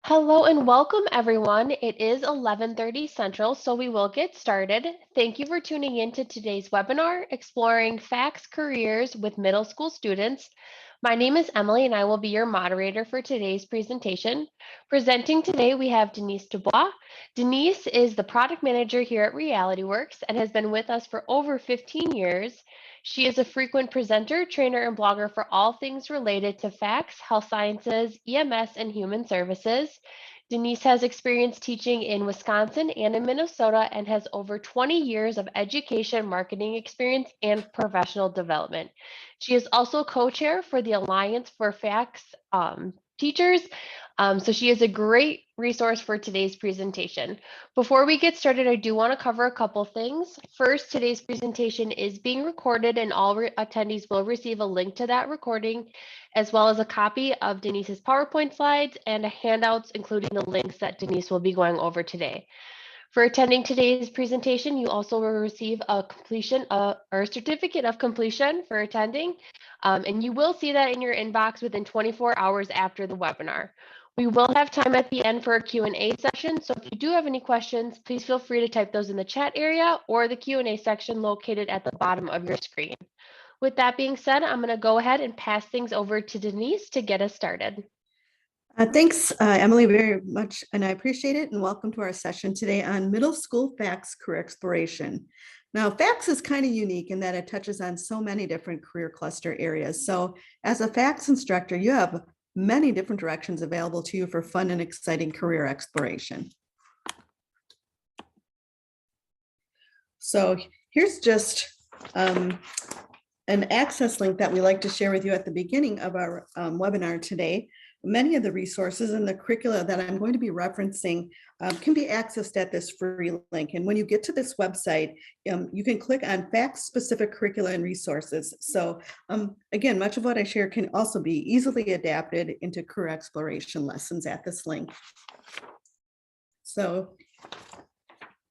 Hello and welcome everyone. It is 11:30 Central, so we will get started. Thank you for tuning in to today's webinar, Exploring FACS Careers with Middle School Students. My name is Emily and I will be your moderator for today's presentation. Presenting today, we have Denise DuBois. Denise is the product manager here at Realityworks and has been with us for over 15 years. She is a frequent presenter, trainer, and blogger for all things related to FACS, health sciences, EMS, and human services. Denise has experience teaching in Wisconsin and in Minnesota and has over 20 years of education, marketing experience, and professional development. She is also co-chair for the Alliance for FACS teachers. So she is a great resource for today's presentation. Before we get started, I do want to cover a couple things. First, today's presentation is being recorded and all attendees will receive a link to that recording, as well as a copy of Denise's PowerPoint slides and handouts, including the links that Denise will be going over today. For attending today's presentation, you also will receive a certificate of completion for attending, and you will see that in your inbox within 24 hours after the webinar. We will have time at the end for a Q&A session, so if you do have any questions, please feel free to type those in the chat area or the Q&A section located at the bottom of your screen. With that being said, I'm going to go ahead and pass things over to Denise to get us started. Thanks, Emily, very much, and I appreciate it, and welcome to our session today on middle school FACS career exploration. Now, FACS is kind of unique in that it touches on so many different career cluster areas. So as a FACS instructor, you have many different directions available to you for fun and exciting career exploration. So here's just an access link that we like to share with you at the beginning of our webinar today. Many of the resources and the curricula that I'm going to be referencing can be accessed at this free link. And when you get to this website, you can click on FACS-specific curricula and resources. So again, much of what I share can also be easily adapted into career exploration lessons at this link. So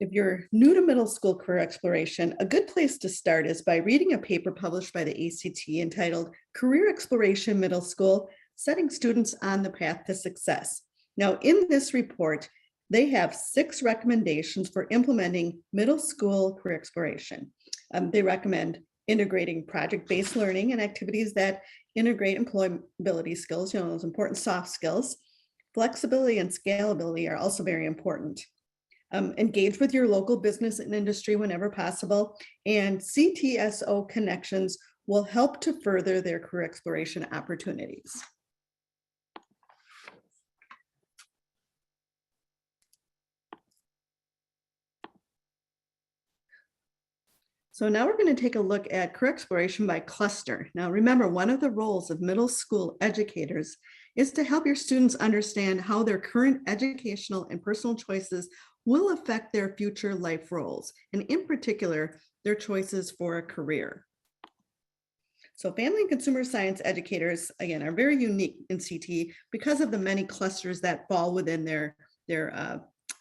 if you're new to middle school career exploration, a good place to start is by reading a paper published by the ACT entitled Career Exploration Middle School, Setting Students on the Path to Success. Now, in this report, they have 6 recommendations for implementing middle school career exploration. They recommend integrating project-based learning and activities that integrate employability skills, those important soft skills. Flexibility and scalability are also very important. Engage with your local business and industry whenever possible, and CTSO connections will help to further their career exploration opportunities. So now we're going to take a look at career exploration by cluster. Now remember, one of the roles of middle school educators is to help your students understand how their current educational and personal choices will affect their future life roles, and in particular, their choices for a career. So family and consumer science educators, again, are very unique in CT because of the many clusters that fall within their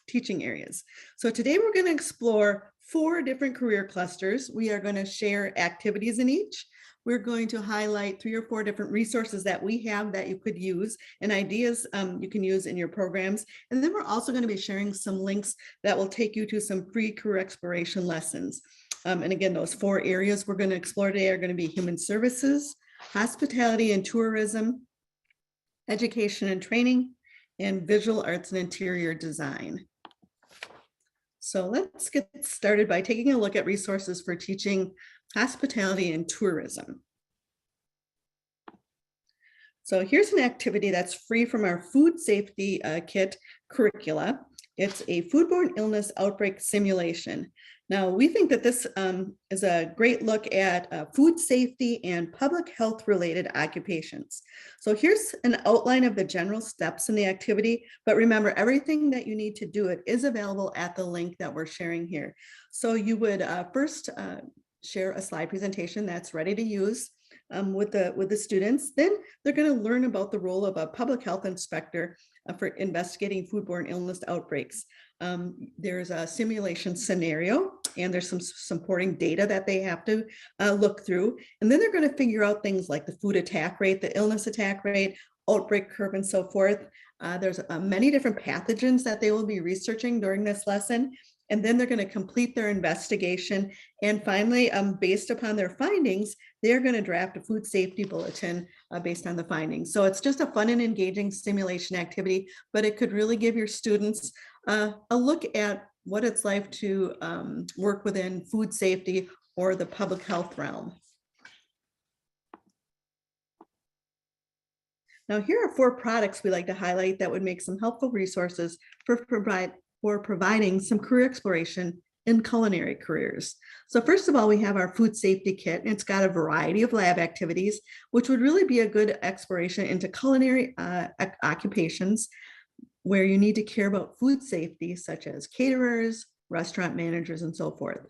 teaching areas. So today we're going to explore 4 different career clusters. We are going to share activities in each. We're going to highlight 3 or 4 different resources that we have that you could use and ideas you can use in your programs. And then we're also going to be sharing some links that will take you to some free career exploration lessons. And again, those 4 areas we're going to explore today are going to be human services, hospitality and tourism, education and training, and visual arts and interior design. So let's get started by taking a look at resources for teaching hospitality and tourism. So here's an activity that's free from our food safety kit curricula. It's a foodborne illness outbreak simulation. Now, we think that this is a great look at food safety and public health related occupations. So here's an outline of the general steps in the activity, but remember, everything that you need to do it is available at the link that we're sharing here. So you would first share a slide presentation that's ready to use with the students. Then they're going to learn about the role of a public health inspector for investigating foodborne illness outbreaks. There's a simulation scenario, and there's some supporting data that they have to look through. And then they're going to figure out things like the food attack rate, the illness attack rate, outbreak curve and so forth. There's many different pathogens that they will be researching during this lesson. And then they're going to complete their investigation. And finally, based upon their findings, they're going to draft a food safety bulletin based on the findings. So it's just a fun and engaging stimulation activity, but it could really give your students a look at what it's like to work within food safety or the public health realm. Now, here are 4 products we like to highlight that would make some helpful resources for providing some career exploration in culinary careers. So first of all, we have our food safety kit, and it's got a variety of lab activities, which would really be a good exploration into culinary occupations where you need to care about food safety, such as caterers, restaurant managers, and so forth.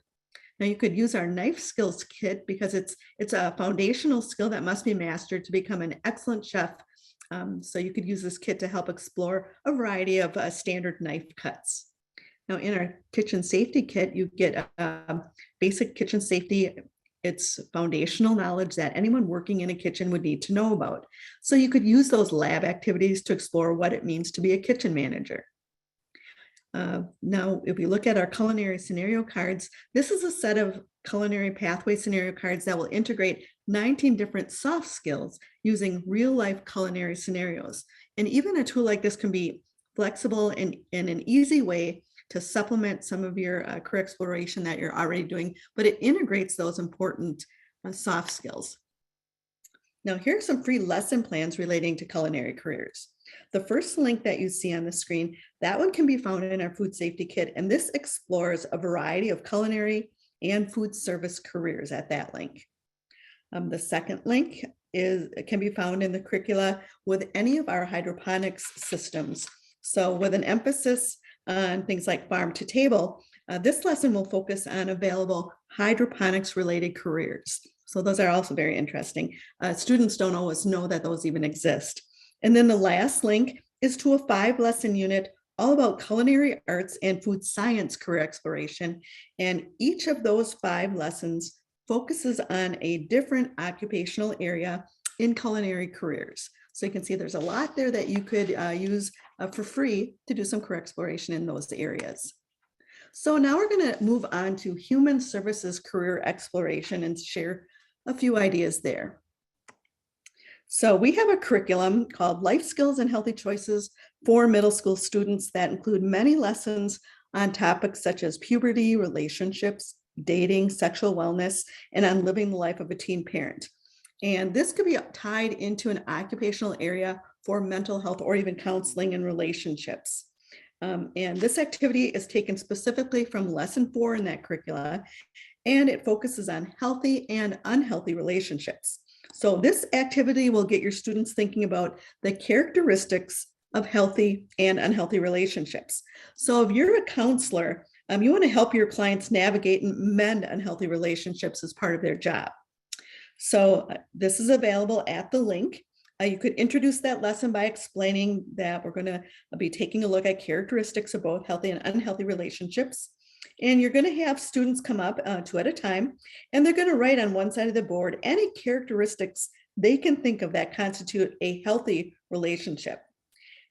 Now you could use our knife skills kit because it's a foundational skill that must be mastered to become an excellent chef. So you could use this kit to help explore a variety of standard knife cuts. Now in our kitchen safety kit, you get basic kitchen safety. It's foundational knowledge that anyone working in a kitchen would need to know about. So you could use those lab activities to explore what it means to be a kitchen manager. Now, if we look at our culinary scenario cards, this is a set of culinary pathway scenario cards that will integrate 19 different soft skills using real life culinary scenarios. And even a tool like this can be flexible and in an easy way to supplement some of your career exploration that you're already doing, but it integrates those important soft skills. Now, here are some free lesson plans relating to culinary careers. The first link that you see on the screen, that one can be found in our food safety kit, and this explores a variety of culinary and food service careers at that link. The second link can be found in the curricula with any of our hydroponics systems. So with an emphasis on things like farm to table, this lesson will focus on available hydroponics related careers. So those are also very interesting. Students don't always know that those even exist. And then the last link is to a 5-lesson unit all about culinary arts and food science career exploration. And each of those 5 lessons focuses on a different occupational area in culinary careers. So you can see there's a lot there that you could use for free to do some career exploration in those areas. So now we're going to move on to human services career exploration and share a few ideas there. So we have a curriculum called Life Skills and Healthy Choices for middle school students that include many lessons on topics such as puberty, relationships, dating, sexual wellness, and on living the life of a teen parent. And this could be tied into an occupational area for mental health or even counseling and relationships. And this activity is taken specifically from lesson 4 in that curricula, and it focuses on healthy and unhealthy relationships. So this activity will get your students thinking about the characteristics of healthy and unhealthy relationships. So if you're a counselor, you want to help your clients navigate and mend unhealthy relationships as part of their job. So this is available at the link. You could introduce that lesson by explaining that we're going to be taking a look at characteristics of both healthy and unhealthy relationships. And you're going to have students come up 2 at a time, and they're going to write on one side of the board any characteristics they can think of that constitute a healthy relationship.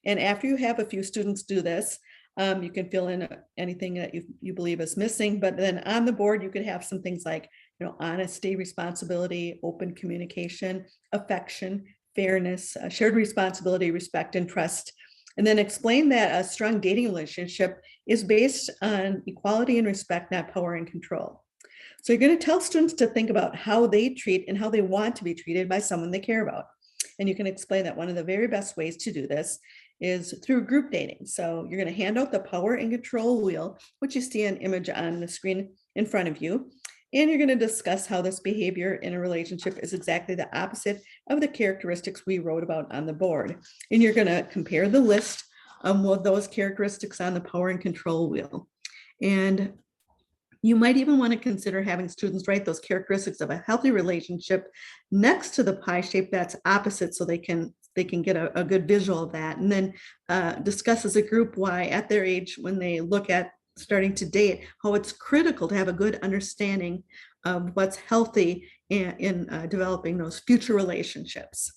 And after you have a few students do this, you can fill in anything that you believe is missing. But then on the board, you could have some things like, honesty, responsibility, open communication, affection, fairness, shared responsibility, respect, and trust. And then explain that a strong dating relationship is based on equality and respect, not power and control. So you're going to tell students to think about how they treat and how they want to be treated by someone they care about. And you can explain that one of the very best ways to do this is through group dating. So you're going to hand out the power and control wheel, which you see an image on the screen in front of you. And you're going to discuss how this behavior in a relationship is exactly the opposite of the characteristics we wrote about on the board. And you're going to compare the list with those characteristics on the power and control wheel. And you might even want to consider having students write those characteristics of a healthy relationship next to the pie shape that's opposite, so they can get a good visual of that. And then discuss as a group why at their age, when they look at starting to date, how it's critical to have a good understanding of what's healthy in developing those future relationships.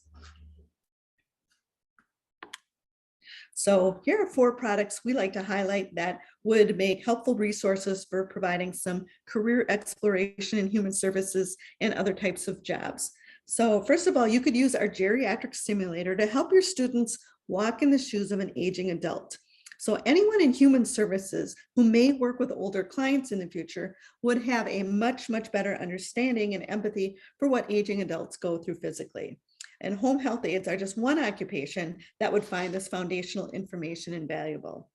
So here are 4 products we like to highlight that would make helpful resources for providing some career exploration in human services and other types of jobs. So first of all, you could use our geriatric simulator to help your students walk in the shoes of an aging adult. So anyone in human services who may work with older clients in the future would have a much better understanding and empathy for what aging adults go through physically. And home health aides are just one occupation that would find this foundational information invaluable.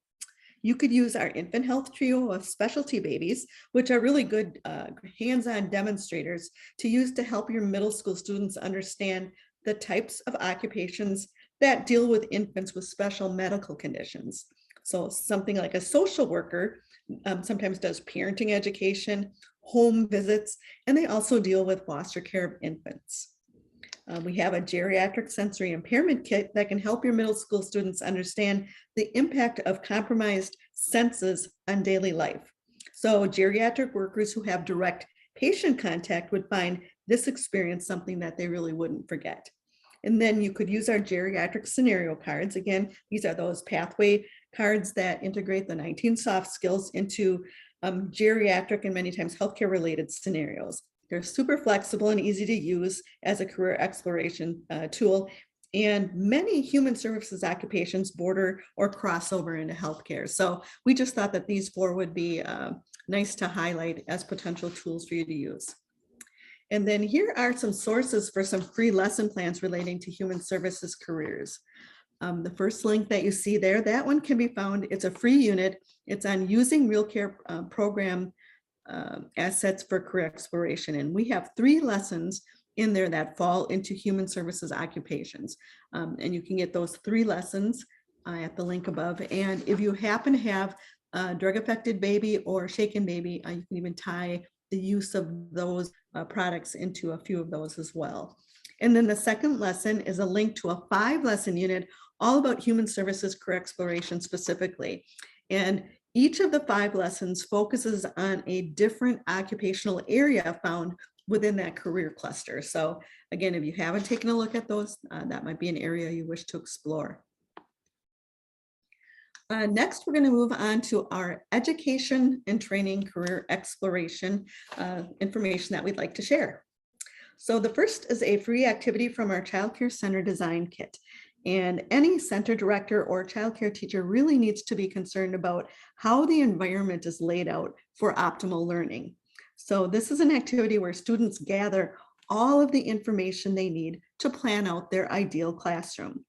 You could use our infant health trio of specialty babies, which are really good hands-on demonstrators to use to help your middle school students understand the types of occupations that deal with infants with special medical conditions. So something like a social worker sometimes does parenting education, home visits, and they also deal with foster care of infants. We have a geriatric sensory impairment kit that can help your middle school students understand the impact of compromised senses on daily life. So geriatric workers who have direct patient contact would find this experience something that they really wouldn't forget. And then you could use our geriatric scenario cards. Again, these are those pathway cards that integrate the 19 soft skills into geriatric and many times healthcare related scenarios. They're super flexible and easy to use as a career exploration tool. And many human services occupations border or cross over into healthcare. So we just thought that these 4 would be nice to highlight as potential tools for you to use. And then here are some sources for some free lesson plans relating to human services careers. The first link that you see there, that one can be found. It's a free unit. It's on using real care program assets for career exploration. And we have 3 lessons in there that fall into human services occupations. And you can get those 3 lessons at the link above. And if you happen to have a drug affected baby or shaken baby, you can even tie the use of those products into a few of those as well. And then the second lesson is a link to a 5-lesson unit all about human services career exploration specifically. And each of the 5 lessons focuses on a different occupational area found within that career cluster. So again, if you haven't taken a look at those, that might be an area you wish to explore. Next, we're going to move on to our education and training career exploration information that we'd like to share. So the first is a free activity from our Child Care Center Design Kit. And any center director or childcare teacher really needs to be concerned about how the environment is laid out for optimal learning. So this is an activity where students gather all of the information they need to plan out their ideal classroom.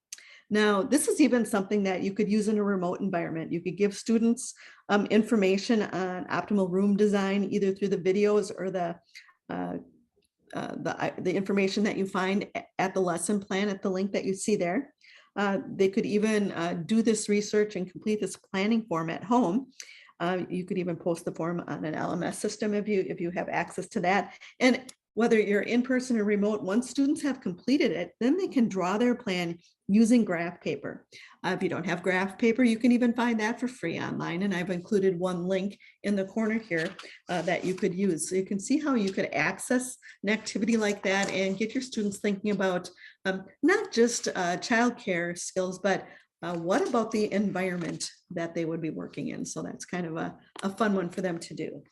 Now, this is even something that you could use in a remote environment. You could give students information on optimal room design, either through the videos or the information that you find at the lesson plan at the link that you see there. They could even do this research and complete this planning form at home. You could even post the form on an LMS system if you have access to that. And whether you're in person or remote, once students have completed it, then they can draw their plan using graph paper. If you don't have graph paper, you can even find that for free online. And I've included one link in the corner here that you could use. So you can see how you could access an activity like that and get your students thinking about not just childcare skills, but what about the environment that they would be working in? So that's kind of a fun one for them to do.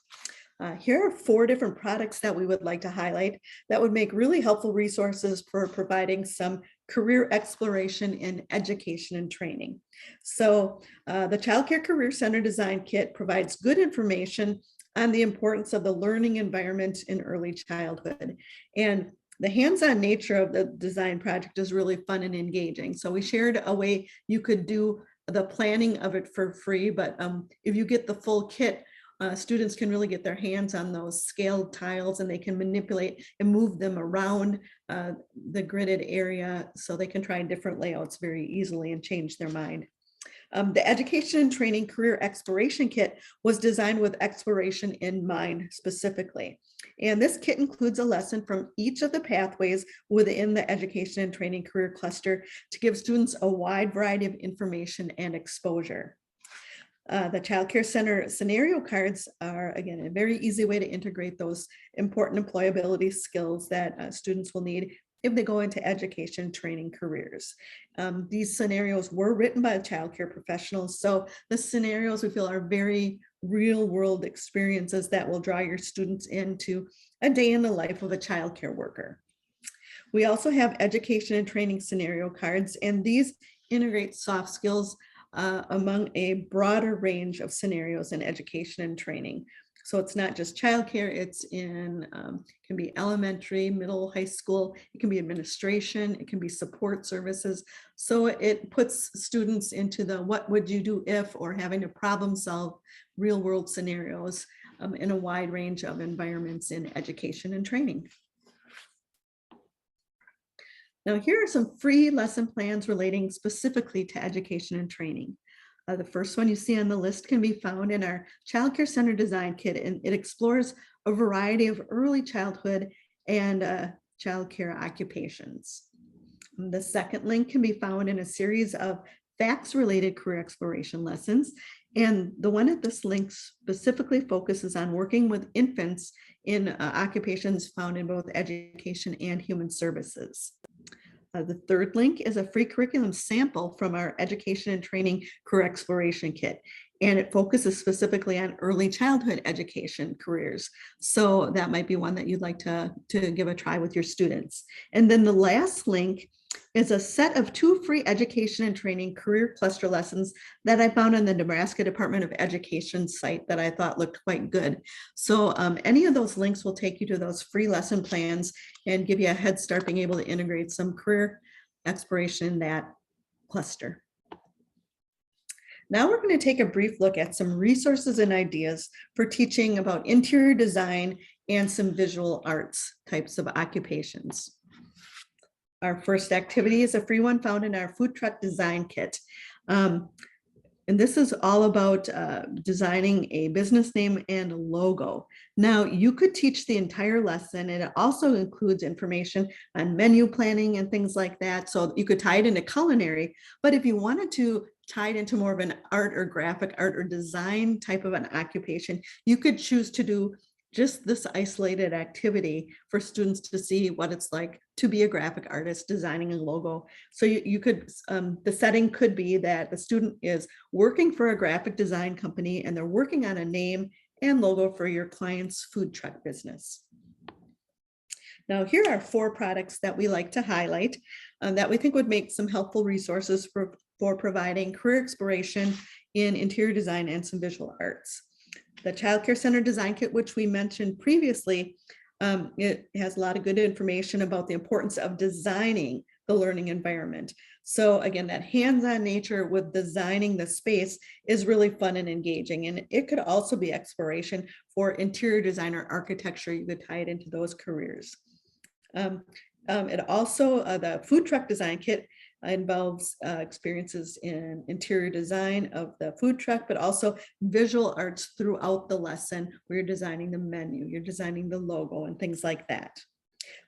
Here are 4 different products that we would like to highlight that would make really helpful resources for providing some career exploration in education and training. So the Child Care Career Center Design Kit provides good information on the importance of the learning environment in early childhood. And the hands-on nature of the design project is really fun and engaging. So we shared a way you could do the planning of it for free, but if you get the full kit, students can really get their hands on those scaled tiles and they can manipulate and move them around the gridded area so they can try different layouts very easily and change their mind. The Education and Training Career Exploration Kit was designed with exploration in mind specifically. And this kit includes a lesson from each of the pathways within the Education and Training Career Cluster to give students a wide variety of information and exposure. The Child Care Center scenario cards are, again, a very easy way to integrate those important employability skills that students will need if they go into education, training, careers. These scenarios were written by childcare professionals. So the scenarios we feel are very real world experiences that will draw your students into a day in the life of a childcare worker. We also have education and training scenario cards, and these integrate soft skills among a broader range of scenarios in education and training. So it's not just childcare, it's in, can be elementary, middle, high school, it can be administration, it can be support services. So it puts students into the what would you do if, or having to problem solve real world scenarios in a wide range of environments in education and training. Now, here are some free lesson plans relating specifically to education and training. The first one you see on the list can be found in our Child Care Center Design Kit, and it explores a variety of early childhood and child care occupations. The second link can be found in a series of FACS-related career exploration lessons, and the one at this link specifically focuses on working with infants in occupations found in both education and human services. The third link is a free curriculum sample from our Education and Training Career Exploration Kit, and it focuses specifically on early childhood education careers. So that might be one that you'd like to give a try with your students. And then the last link is a set of 2 free education and training career cluster lessons that I found on the Nebraska Department of Education site that I thought looked quite good. So any of those links will take you to those free lesson plans and give you a head start being able to integrate some career exploration in that cluster. Now we're going to take a brief look at some resources and ideas for teaching about interior design and some visual arts types of occupations. Our first activity is a free one found in our food truck design kit. And this is all about designing a business name and a logo. Now, you could teach the entire lesson, and it also includes information on menu planning and things like that. So you could tie it into culinary, but if you wanted to tie it into more of an art or graphic art or design type of an occupation, you could choose to do just this isolated activity for students to see what it's like to be a graphic artist designing a logo. So you could, the setting could be that the student is working for a graphic design company and they're working on a name and logo for your client's food truck business. Now, here are 4 products that we like to highlight that we think would make some helpful resources for providing career exploration in interior design and some visual arts. The Child Care Center Design Kit, which we mentioned previously, it has a lot of good information about the importance of designing the learning environment. So again, that hands-on nature with designing the space is really fun and engaging. And it could also be exploration for interior design or architecture. You could tie it into those careers. It also, the food truck design kit involves experiences in interior design of the food truck, but also visual arts throughout the lesson where you're designing the menu, you're designing the logo and things like that.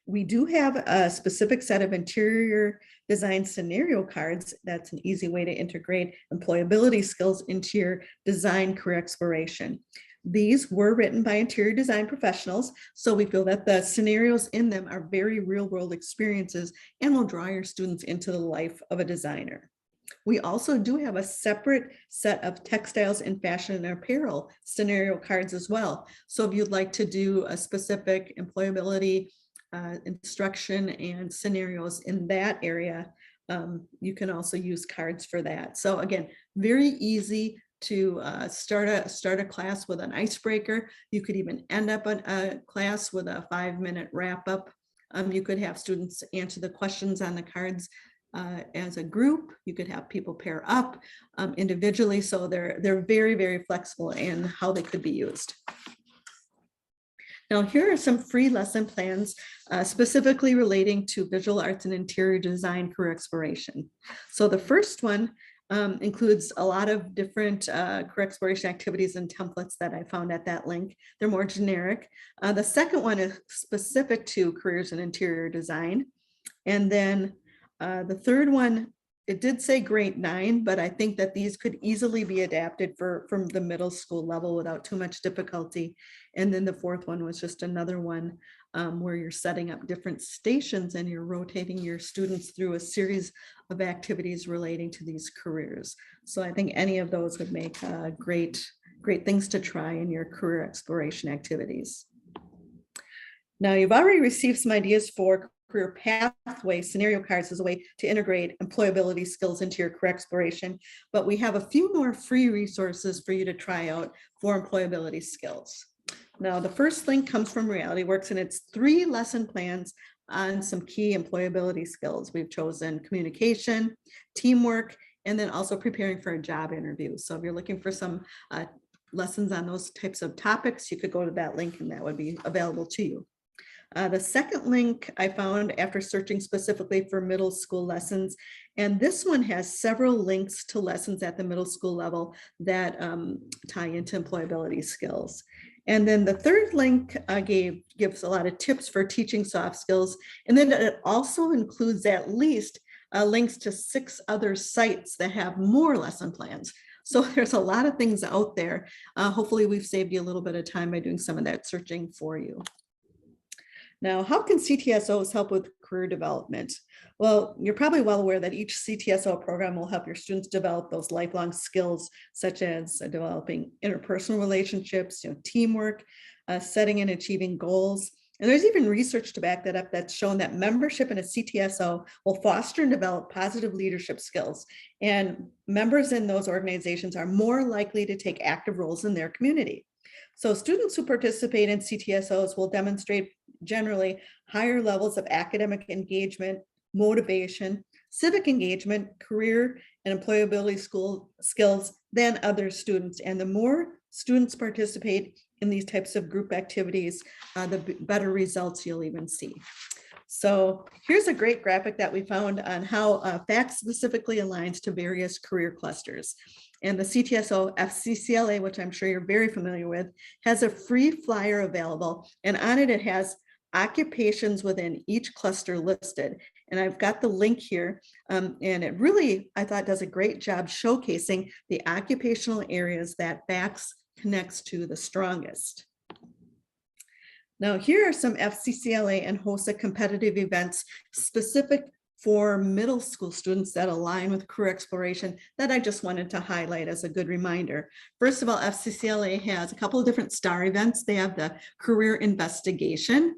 We do have a specific set of interior design scenario cards. That's an easy way to integrate employability skills into your design career exploration. These were written by interior design professionals, so we feel that the scenarios in them are very real world experiences and will draw your students into the life of a designer. We also do have a separate set of textiles and fashion and apparel scenario cards as well. So if you'd like to do a specific employability instruction and scenarios in that area, you can also use cards for that. So again, very easy to start a class with an icebreaker. You could even end up a class with a 5-minute wrap up. You could have students answer the questions on the cards as a group. You could have people pair up individually. So they're very, very flexible in how they could be used. Now, here are some free lesson plans specifically relating to visual arts and interior design career exploration. So the first one includes a lot of different career exploration activities and templates that I found at that link. They're more generic. The second one is specific to careers in interior design. And then the third one, it did say grade 9, but I think that these could easily be adapted from the middle school level without too much difficulty. And then the fourth one was just another one where you're setting up different stations and you're rotating your students through a series of activities relating to these careers. So I think any of those would make great things to try in your career exploration activities. Now, you've already received some ideas for career pathway scenario cards as a way to integrate employability skills into your career exploration, but we have a few more free resources for you to try out for employability skills. Now, the first link comes from Realityworks, and it's 3 lesson plans on some key employability skills. We've chosen communication, teamwork, and then also preparing for a job interview. So if you're looking for some lessons on those types of topics, you could go to that link and that would be available to you. The second link I found after searching specifically for middle school lessons, and this one has several links to lessons at the middle school level that tie into employability skills. And then the third link gives a lot of tips for teaching soft skills. And then it also includes at least links to 6 other sites that have more lesson plans. So there's a lot of things out there. Hopefully we've saved you a little bit of time by doing some of that searching for you. Now, how can CTSOs help with career development? Well, you're probably well aware that each CTSO program will help your students develop those lifelong skills, such as developing interpersonal relationships, teamwork, setting and achieving goals. And there's even research to back that up that's shown that membership in a CTSO will foster and develop positive leadership skills. And members in those organizations are more likely to take active roles in their community. So students who participate in CTSOs will demonstrate generally higher levels of academic engagement, motivation, civic engagement, career, and employability skills than other students. And the more students participate in these types of group activities, the better results you'll even see. So here's a great graphic that we found on how FACS specifically aligns to various career clusters. And the CTSO FCS-related, which I'm sure you're very familiar with, has a free flyer available. And on it, it has occupations within each cluster listed. And I've got the link here. And it really, I thought, does a great job showcasing the occupational areas that FACS connects to the strongest. Now, here are some FCS-related and HOSA competitive events specific for middle school students that align with career exploration that I just wanted to highlight as a good reminder. First of all, FCS-related has a couple of different STAR events. They have the career investigation,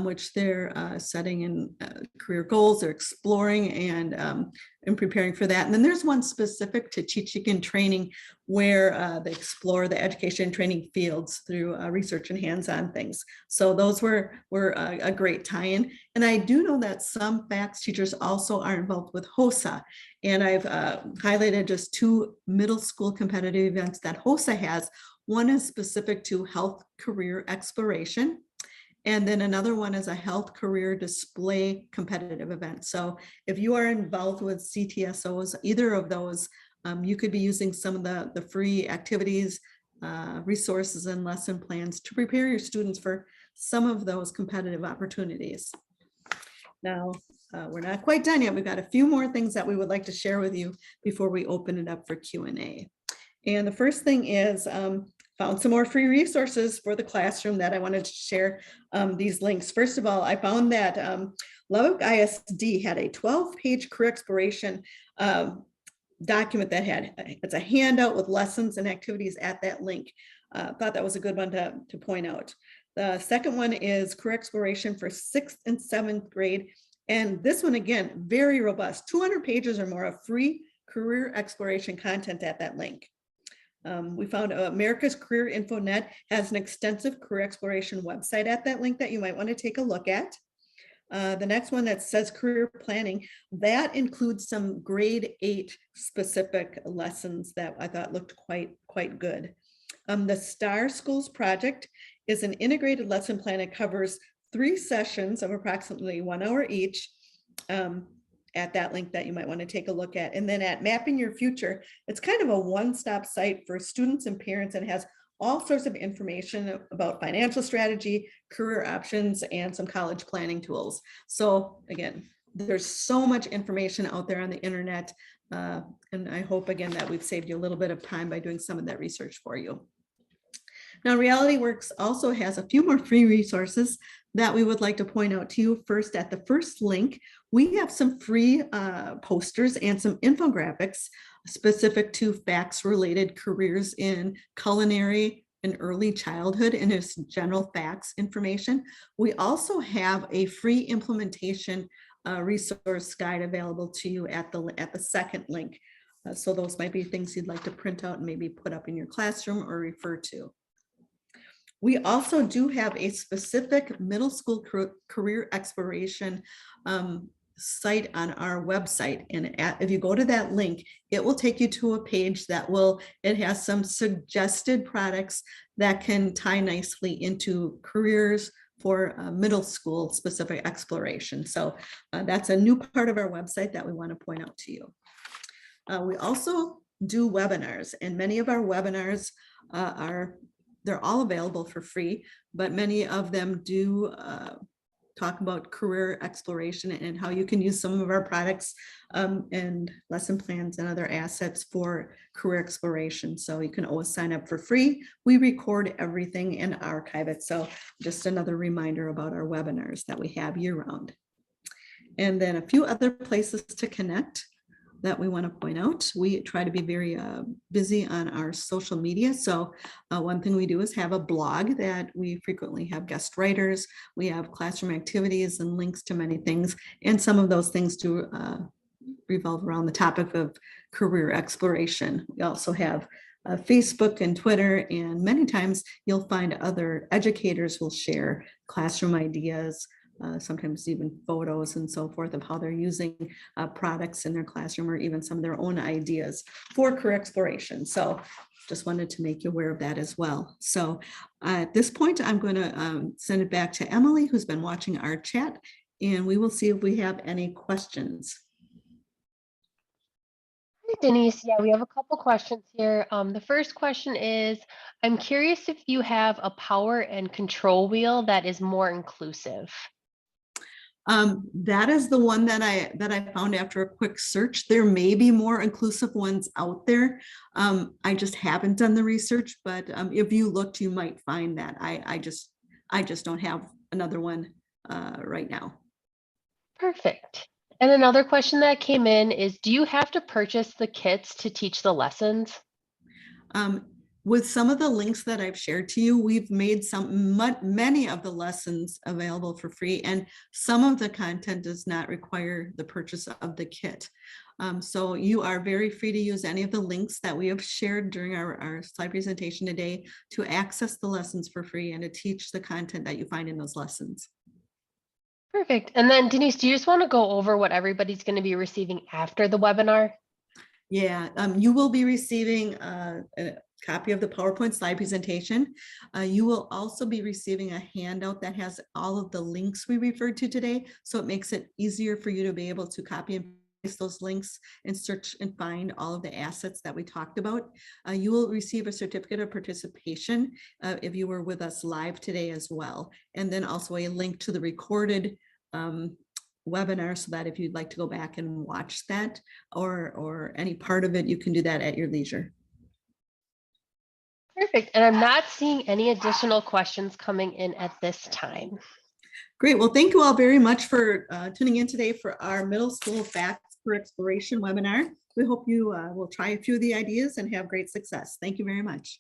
which they're setting in career goals, they're exploring and preparing for that. And then there's one specific to teaching and training where they explore the education and training fields through research and hands-on things. So those were a great tie-in. And I do know that some FACS teachers also are involved with HOSA. And I've highlighted just 2 middle school competitive events that HOSA has. One is specific to health career exploration. And then another one is a health career display competitive event. So if you are involved with CTSOs, either of those, you could be using some of the free activities, resources, and lesson plans to prepare your students for some of those competitive opportunities. Now, we're not quite done yet. We've got a few more things that we would like to share with you before we open it up for Q&A. And the first thing is, found some more free resources for the classroom that I wanted to share these links. First of all, I found that Lubbock ISD had a 12-page career exploration document that it's a handout with lessons and activities at that link. Thought that was a good one to point out. The second one is career exploration for 6th and 7th grade. And this one, again, very robust, 200 pages or more of free career exploration content at that link. We found America's Career Info Net has an extensive career exploration website at that link that you might want to take a look at. The next one that says career planning, that includes some grade 8 specific lessons that I thought looked quite good. The STAR Schools Project is an integrated lesson plan. It covers 3 sessions of approximately 1 hour each. At that link that you might want to take a look at. And then at Mapping Your Future, it's kind of a one-stop site for students and parents, and has all sorts of information about financial strategy, career options, and some college planning tools. So again, there's so much information out there on the internet. And I hope, again, that we've saved you a little bit of time by doing some of that research for you. Now, Realityworks also has a few more free resources that we would like to point out to you. First, at the first link, we have some free posters and some infographics specific to facts-related careers in culinary and early childhood, and there's general facts information. We also have a free implementation resource guide available to you at the second link. So those might be things you'd like to print out and maybe put up in your classroom or refer to. We also do have a specific middle school career exploration site on our website. And if you go to that link, it will take you to a page it has some suggested products that can tie nicely into careers for middle school specific exploration. So that's a new part of our website that we want to point out to you. We also do webinars, and many of our webinars they're all available for free, but many of them do talk about career exploration and how you can use some of our products and lesson plans and other assets for career exploration. So you can always sign up for free. We record everything and archive it. So just another reminder about our webinars that we have year-round. And then a few other places to connect that we want to point out. We try to be very busy on our social media. So one thing we do is have a blog that we frequently have guest writers. We have classroom activities and links to many things. And some of those things do revolve around the topic of career exploration. We also have Facebook and Twitter, and many times you'll find other educators will share classroom ideas, sometimes even photos and so forth of how they're using products in their classroom, or even some of their own ideas for career exploration. So just wanted to make you aware of that as well. So at this point, I'm going to send it back to Emily, who's been watching our chat, and we will see if we have any questions. Hi, Denise. Yeah, we have a couple questions here. The first question is, I'm curious if you have a power and control wheel that is more inclusive. That is the one that I found after a quick search. There may be more inclusive ones out there. I just haven't done the research, but if you looked, you might find that. I just don't have another one right now. Perfect. And another question that came in is, do you have to purchase the kits to teach the lessons? With some of the links that I've shared to you, we've made many of the lessons available for free, and some of the content does not require the purchase of the kit. So you are very free to use any of the links that we have shared during our slide presentation today to access the lessons for free and to teach the content that you find in those lessons. Perfect. And then Denise, do you just want to go over what everybody's going to be receiving after the webinar? Yeah, you will be receiving a copy of the PowerPoint slide presentation. You will also be receiving a handout that has all of the links we referred to today. So it makes it easier for you to be able to copy and paste those links and search and find all of the assets that we talked about. You will receive a certificate of participation if you were with us live today as well. And then also a link to the recorded webinar, so that if you'd like to go back and watch that or any part of it, you can do that at your leisure. Perfect. And I'm not seeing any additional questions coming in at this time. Great. Well, thank you all very much for tuning in today for our middle school facts for exploration webinar. We hope you will try a few of the ideas and have great success. Thank you very much.